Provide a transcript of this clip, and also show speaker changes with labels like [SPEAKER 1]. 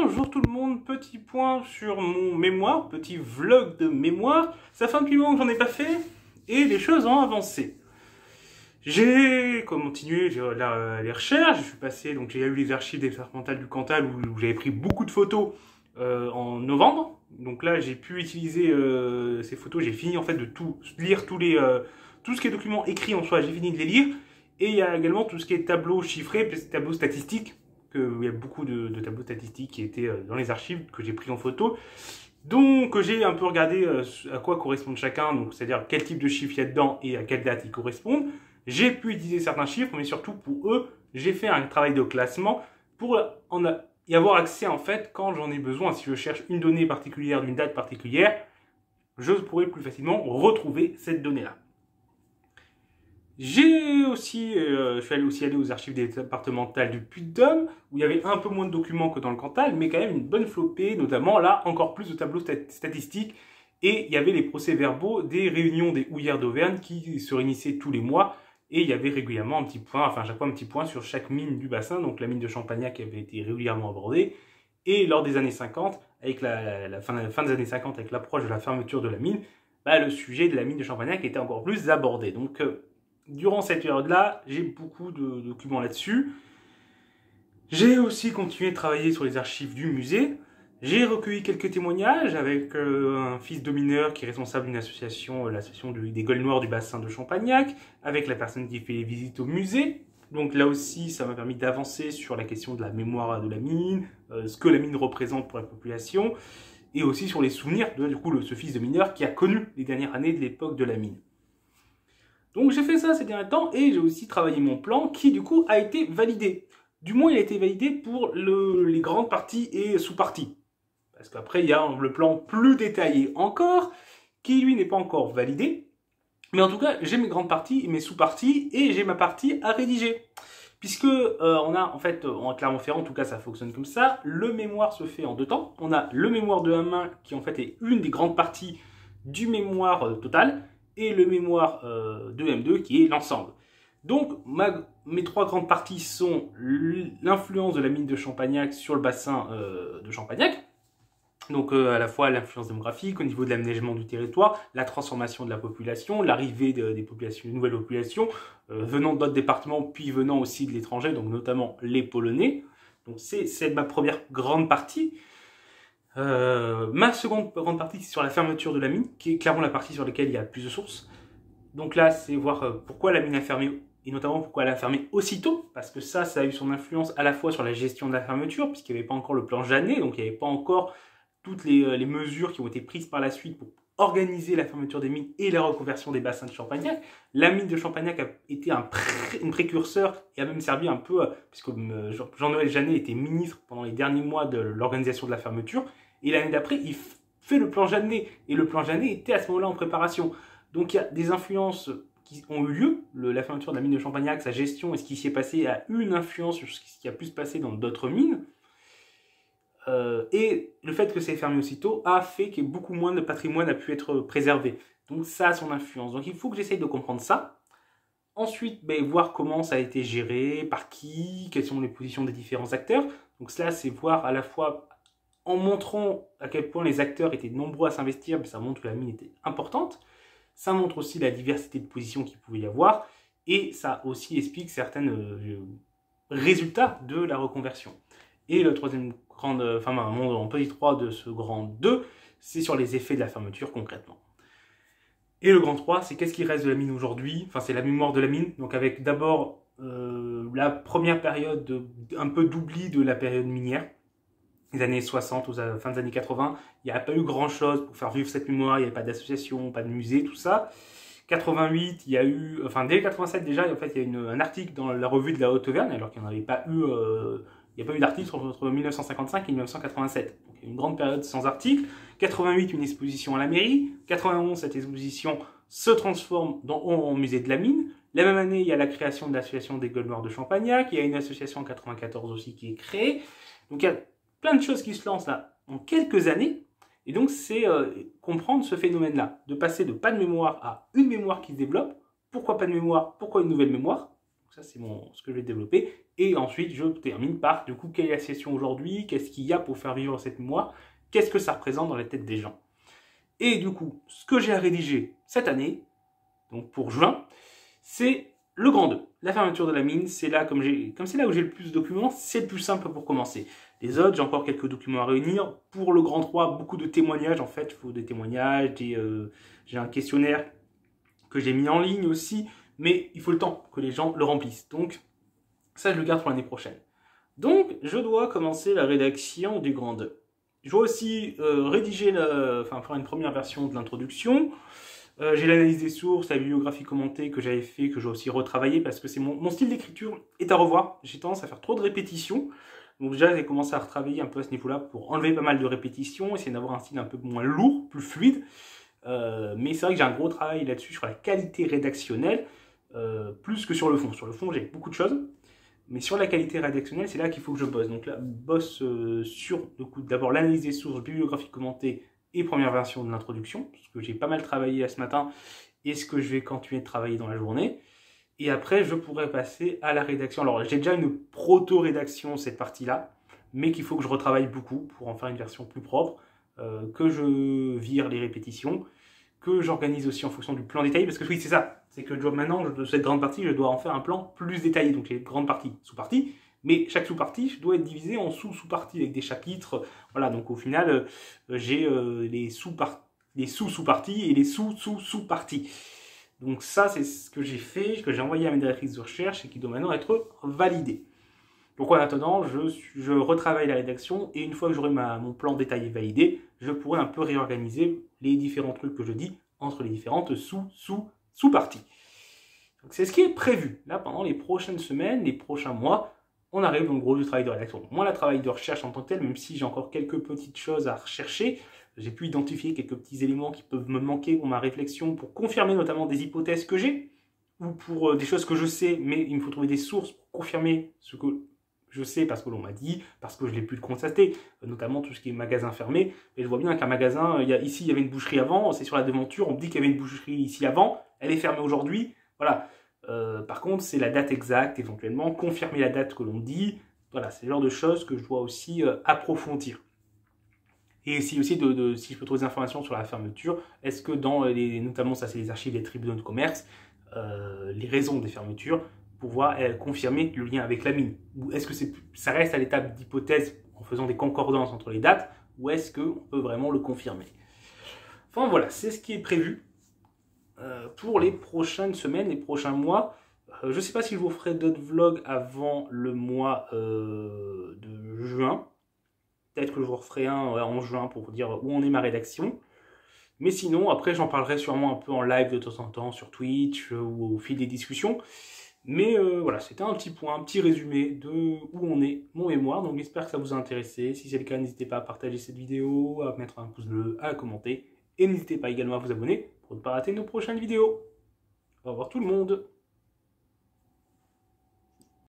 [SPEAKER 1] Bonjour tout le monde, petit point sur mon mémoire, petit vlog de mémoire. Ça fait un petit moment que j'en ai pas fait et les choses ont avancé. J'ai continué les recherches, je suis passé, donc j'ai eu les archives départementales du Cantal où j'avais pris beaucoup de photos en novembre. Donc là j'ai pu utiliser ces photos, j'ai fini en fait de tout lire, tout ce qui est documents écrits en soi, j'ai fini de les lire. Et il y a également tout ce qui est tableaux chiffrés, tableaux statistiques. Il y a beaucoup de tableaux statistiques qui étaient dans les archives que j'ai pris en photo. Donc j'ai un peu regardé à quoi correspondent chacun, donc c'est-à-dire quel type de chiffre il y a dedans et à quelle date ils correspondent. J'ai pu utiliser certains chiffres, mais surtout pour eux, j'ai fait un travail de classement pour y avoir accès en fait quand j'en ai besoin. Si je cherche une donnée particulière d'une date particulière, je pourrai plus facilement retrouver cette donnée-là. Je suis allé aux archives départementales du Puy-de-Dôme, où il y avait un peu moins de documents que dans le Cantal, mais quand même une bonne flopée, notamment là, encore plus de tableaux statistiques, et il y avait les procès-verbaux des réunions des houillères d'Auvergne qui se réunissaient tous les mois, et il y avait régulièrement un petit point, enfin chaque fois un petit point sur chaque mine du bassin, donc la mine de Champagnac avait été régulièrement abordée, et lors des années 50, avec la fin des années 50, avec l'approche de la fermeture de la mine, le sujet de la mine de Champagnac était encore plus abordé. Donc, durant cette période-là, j'ai beaucoup de documents là-dessus. J'ai aussi continué de travailler sur les archives du musée. J'ai recueilli quelques témoignages avec un fils de mineur qui est responsable d'une association, l'association des Gueules Noires du bassin de Champagnac, avec la personne qui fait les visites au musée. Donc là aussi, ça m'a permis d'avancer sur la question de la mémoire de la mine, ce que la mine représente pour la population, et aussi sur les souvenirs de ce fils de mineur qui a connu les dernières années de l'époque de la mine. Donc j'ai fait ça ces derniers temps et j'ai aussi travaillé mon plan qui du coup a été validé. Du moins il a été validé pour les grandes parties et sous-parties. Parce qu'après il y a le plan plus détaillé encore qui lui n'est pas encore validé. Mais en tout cas j'ai mes grandes parties et mes sous-parties et j'ai ma partie à rédiger. Puisque on a en fait en Clermont-Ferrand, en tout cas ça fonctionne comme ça, le mémoire se fait en deux temps. On a le mémoire de M1 qui en fait est une des grandes parties du mémoire total, et le mémoire de M2 qui est l'ensemble. Donc mes trois grandes parties sont l'influence de la mine de Champagnac sur le bassin de Champagnac, donc à la fois l'influence démographique au niveau de l'aménagement du territoire, la transformation de la population, l'arrivée des populations, de nouvelles populations venant d'autres départements puis venant aussi de l'étranger, donc notamment les Polonais. Donc c'est ma première grande partie. Ma seconde grande partie, c'est sur la fermeture de la mine, qui est clairement la partie sur laquelle il y a plus de sources. Donc là, c'est voir pourquoi la mine a fermé, et notamment pourquoi elle a fermé aussitôt, parce que ça a eu son influence à la fois sur la gestion de la fermeture, puisqu'il n'y avait pas encore le plan Jeannet, donc il n'y avait pas encore toutes les mesures qui ont été prises par la suite pour organiser la fermeture des mines et la reconversion des bassins de Champagnac. La mine de Champagnac a été une précurseur et a même servi un peu, puisque Jean-Noël Jeannet était ministre pendant les derniers mois de l'organisation de la fermeture, et l'année d'après, il fait le plan Jeannet. Et le plan Jeannet était à ce moment-là en préparation. Donc il y a des influences qui ont eu lieu. La fermeture de la mine de Champagnac, sa gestion et ce qui s'y est passé a eu une influence sur ce qui a pu se passer dans d'autres mines. Et le fait que c'est fermé aussitôt a fait que beaucoup moins de patrimoine a pu être préservé. Donc ça a son influence. Donc il faut que j'essaye de comprendre ça. Ensuite, voir comment ça a été géré, par qui, quelles sont les positions des différents acteurs. Donc cela, c'est voir à la fois en montrant à quel point les acteurs étaient nombreux à s'investir, mais ça montre que la mine était importante. Ça montre aussi la diversité de positions qu'il pouvait y avoir. Et ça aussi explique certains résultats de la reconversion. Et le troisième mon petit 3 de ce grand 2, c'est sur les effets de la fermeture concrètement. Et le grand 3, c'est qu'est-ce qui reste de la mine aujourd'hui. Enfin, c'est la mémoire de la mine. Donc avec d'abord la première période un peu d'oubli de la période minière. Les années 60 aux fin des années 80, il n'y a pas eu grand chose pour faire vivre cette mémoire, il n'y avait pas d'association, pas de musée, tout ça. 88, il y a eu, dès 87 déjà, en fait, il y a un article dans la revue de la Haute-Auvergne, alors qu'il n'y en avait pas eu, il n'y a pas eu d'article entre 1955 et 1987. Donc il y a une grande période sans article. 88, une exposition à la mairie. 91, cette exposition se transforme en musée de la mine. La même année, il y a la création de l'association des Gueules Noires de Champagnac. Il y a une association en 94 aussi qui est créée. Donc il y a plein de choses qui se lancent là en quelques années. Et donc c'est comprendre ce phénomène-là, de passer de pas de mémoire à une mémoire qui se développe. Pourquoi pas de mémoire? Pourquoi une nouvelle mémoire? Donc ça, c'est ce que je vais développer. Et ensuite, je termine par, du coup, quelle est la situation aujourd'hui? Qu'est-ce qu'il y a pour faire vivre cette mémoire? Qu'est-ce que ça représente dans la tête des gens? Et du coup, ce que j'ai à rédiger cette année, donc pour juin, c'est le grand 2. La fermeture de la mine, c'est là, comme c'est là où j'ai le plus de documents, c'est le plus simple pour commencer. Les autres, j'ai encore quelques documents à réunir. Pour le grand 3, beaucoup de témoignages, en fait. Il faut des témoignages, j'ai un questionnaire que j'ai mis en ligne aussi, mais il faut le temps que les gens le remplissent. Donc, ça, je le garde pour l'année prochaine. Donc, je dois commencer la rédaction du grand 2. Je dois aussi faire une première version de l'introduction. J'ai l'analyse des sources, la bibliographie commentée que j'avais fait, que je dois aussi retravailler parce que c'est mon style d'écriture est à revoir. J'ai tendance à faire trop de répétitions. Donc déjà, j'ai commencé à retravailler un peu à ce niveau-là pour enlever pas mal de répétitions, essayer d'avoir un style un peu moins lourd, plus fluide. Mais c'est vrai que j'ai un gros travail là-dessus sur la qualité rédactionnelle, plus que sur le fond. Sur le fond, j'ai beaucoup de choses. Mais sur la qualité rédactionnelle, c'est là qu'il faut que je bosse. Donc là, bosse sur d'abord l'analyse des sources, bibliographie commentée et première version de l'introduction, parce que j'ai pas mal travaillé là ce matin et ce que je vais continuer de travailler dans la journée. Et après, je pourrais passer à la rédaction. Alors, j'ai déjà une proto-rédaction, cette partie-là, mais qu'il faut que je retravaille beaucoup pour en faire une version plus propre, que je vire les répétitions, que j'organise aussi en fonction du plan détaillé, parce que oui, c'est ça, c'est que maintenant, de cette grande partie, je dois en faire un plan plus détaillé, donc les grandes parties, sous-parties, mais chaque sous-partie doit être divisée en sous-sous-parties avec des chapitres, voilà, donc au final, j'ai les sous-sous-parties et les sous-sous-sous-parties. Donc ça, c'est ce que j'ai fait, que j'ai envoyé à mes directrices de recherche et qui doit maintenant être validé. Donc en attendant, je retravaille la rédaction et une fois que j'aurai mon plan détaillé validé, je pourrai un peu réorganiser les différents trucs que je dis entre les différentes sous-parties. Donc c'est ce qui est prévu. Là, pendant les prochaines semaines, les prochains mois, on arrive dans le gros du travail de rédaction. Donc, moi, le travail de recherche en tant que tel, même si j'ai encore quelques petites choses à rechercher, j'ai pu identifier quelques petits éléments qui peuvent me manquer pour ma réflexion, pour confirmer notamment des hypothèses que j'ai, ou pour des choses que je sais, mais il me faut trouver des sources pour confirmer ce que je sais parce que l'on m'a dit, parce que je l'ai pu le constater, notamment tout ce qui est magasin fermé. Et je vois bien qu'un magasin, ici il y avait une boucherie avant, c'est sur la devanture, on me dit qu'il y avait une boucherie ici avant, elle est fermée aujourd'hui, voilà. Par contre, c'est la date exacte, éventuellement, confirmer la date que l'on dit, voilà, c'est le genre de choses que je dois aussi approfondir. Et si aussi, si je peux trouver des informations sur la fermeture, est-ce que notamment ça c'est les archives des tribunaux de commerce, les raisons des fermetures, pouvoir confirmer le lien avec la mine? Ou est-ce que ça reste à l'étape d'hypothèse en faisant des concordances entre les dates, ou est-ce qu'on peut vraiment le confirmer? Enfin voilà, c'est ce qui est prévu pour les prochaines semaines, les prochains mois. Je ne sais pas si je vous ferai d'autres vlogs avant le mois de juin. Peut-être que je vous referai un en juin pour vous dire où en est ma rédaction. Mais sinon, après, j'en parlerai sûrement un peu en live de temps en temps sur Twitch ou au fil des discussions. Mais voilà, c'était un petit point, un petit résumé de où on est, mon mémoire. Donc j'espère que ça vous a intéressé. Si c'est le cas, n'hésitez pas à partager cette vidéo, à mettre un pouce bleu, à commenter. Et n'hésitez pas également à vous abonner pour ne pas rater nos prochaines vidéos. Au revoir tout le monde!